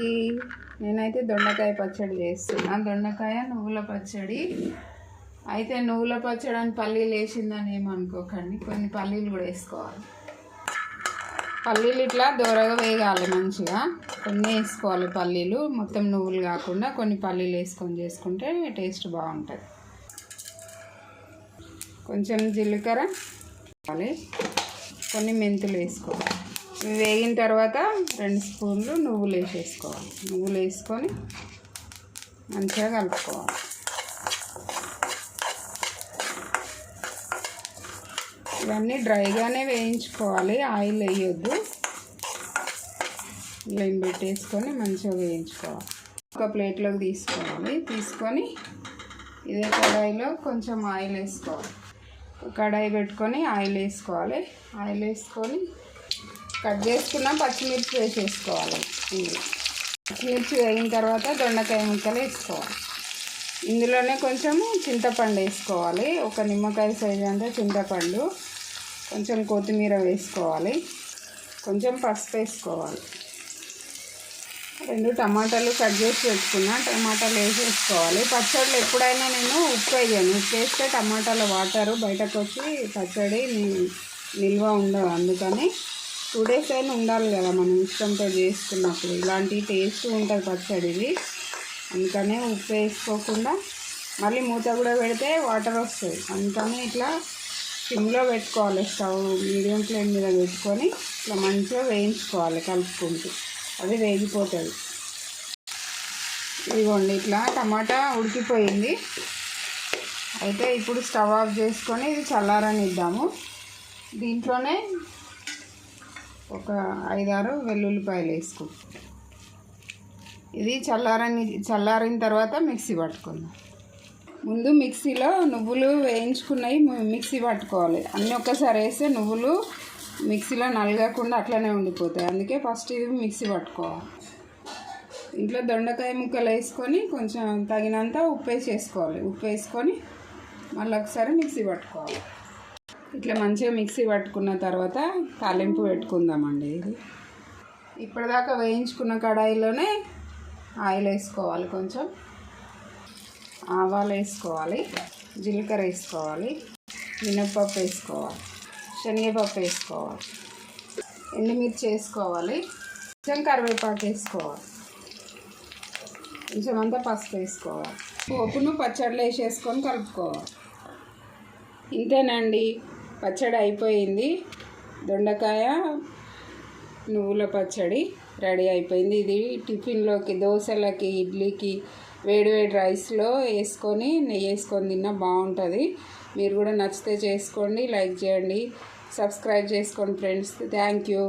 పచ్చడికి నేనైతే దొండకాయ పచ్చడి చేస్తున్నా. దొండకాయ నువ్వుల పచ్చడి. అయితే నువ్వుల పచ్చడి అని పల్లీలు వేసిందని ఏమనుకోకండి, కొన్ని పల్లీలు కూడా వేసుకోవాలి. పల్లీలు ఇట్లా దూరగా వేగాలి మంచిగా. కొన్ని వేసుకోవాలి పల్లీలు, మొత్తం నువ్వులు కాకుండా కొన్ని పల్లీలు వేసుకొని చేసుకుంటే టేస్ట్ బాగుంటుంది. కొంచెం జీలకర్ర వేసుకోవాలి, కొన్ని మెంతులు వేసుకోవాలి. ఇవి వేగిన తర్వాత 2 స్పూన్లు నువ్వులు వేసేసుకోవాలి. నువ్వులు వేసుకొని మంచిగా కలుపుకోవాలి. ఇవన్నీ డ్రైగానే వేయించుకోవాలి, ఆయిల్ వేయొద్దు. ఫ్లేమ్ పెట్టేసుకొని మంచిగా వేయించుకోవాలి. ఒక ప్లేట్లోకి తీసుకోవాలి. తీసుకొని ఇదే కడాయిలో కొంచెం ఆయిల్ వేసుకోవాలి. కడాయి పెట్టుకొని ఆయిల్ వేసుకోవాలి. ఆయిల్ వేసుకొని కట్ చేసుకున్న పచ్చిమిర్చి వేసేసుకోవాలి. పచ్చిమిర్చి వేగిన తర్వాత దొండకాయ ముక్కలు వేసుకోవాలి. ఇందులోనే కొంచెము చింతపండు వేసుకోవాలి. ఒక నిమ్మకాయ సైజు అంతా చింతపండు, కొంచెం కొత్తిమీర వేసుకోవాలి, కొంచెం పసుపు వేసుకోవాలి. 2 టమాటాలు కట్ చేసి పెట్టుకున్నా, టమాటాలు వేసేసుకోవాలి. పచ్చళ్ళు ఎప్పుడైనా నేను ఉప్పు వేయను. ఉప్పు వేస్తే టమాటాల వాటరు బయటకు వచ్చి పచ్చడి నిల్వ ఉండదు. అందుకని 2 days అయినా ఉండాలి కదా మనం ఇష్టంతో చేసుకున్నప్పుడు. ఇలాంటి టేస్ట్ ఉంటుంది పచ్చడిది. అందుకనే ఉప్పు వేసుకోకుండా మళ్ళీ మూత కూడా పెడితే వాటర్ వస్తుంది. అందుకని ఇట్లా సిమ్లో పెట్టుకోవాలి. స్టవ్ మీడియం ఫ్లేమ్ మీద పెట్టుకొని ఇట్లా మంచిగా వేయించుకోవాలి కలుపుకుంటూ. అది వేగిపోతుంది. ఇదిగోండి ఇట్లా టమాటా ఉడికిపోయింది. అయితే ఇప్పుడు స్టవ్ ఆఫ్ చేసుకొని ఇది చల్లారనిద్దాము. దీంట్లోనే ఒక 5-6 వెల్లుల్లిపాయలు వేసుకుంటాం. ఇది చల్లారిన తర్వాత మిక్సీ పట్టుకుందాం. ముందు మిక్సీలో నువ్వులు వేయించుకున్నవి మిక్సీ పట్టుకోవాలి. అన్నీ ఒక్కసారి వేస్తే నువ్వులు మిక్సీలో నలగకుండా అట్లనే ఉండిపోతాయి. అందుకే ఫస్ట్ ఇది మిక్సీ పట్టుకోవాలి. ఇంట్లో దొండకాయ ముక్కలు వేసుకొని కొంచెం తగినంత ఉప్పు వేసేసుకోవాలి. ఉప్పు వేసుకొని మళ్ళీ ఒకసారి మిక్సీ పట్టుకోవాలి. ఇట్లా మంచిగా మిక్సీ పట్టుకున్న తర్వాత తాలింపు పెట్టుకుందామండి. ఇది ఇప్పటిదాకా వేయించుకున్న కడాయిలోనే ఆయిల్ వేసుకోవాలి, కొంచెం ఆవాలు వేసుకోవాలి, జీలకర్ర వేసుకోవాలి, మినప్పప్పు వేసుకోవాలి, శనగపప్పు వేసుకోవాలి, ఎండుమిర్చి వేసుకోవాలి, కొంచెం కరివేపాకు వేసుకోవాలి, కొంచెం అంతా పసుపు వేసుకోవాలి. పోపును పచ్చడిలో వేసేసుకొని కలుపుకోవాలి. ఇంతేనండి, పచ్చడి అయిపోయింది. దొండకాయ నువ్వుల పచ్చడి రెడీ అయిపోయింది. ఇది టిఫిన్లోకి, దోశలకి, ఇడ్లీకి, వేడివేడి రైస్లో వేసుకొని నెయ్యి వేసుకొని తిన్నా బాగుంటుంది. మీరు కూడా నచ్చితే చేసుకోండి, లైక్ చేయండి, సబ్స్క్రైబ్ చేసుకోండి ఫ్రెండ్స్. Thank you.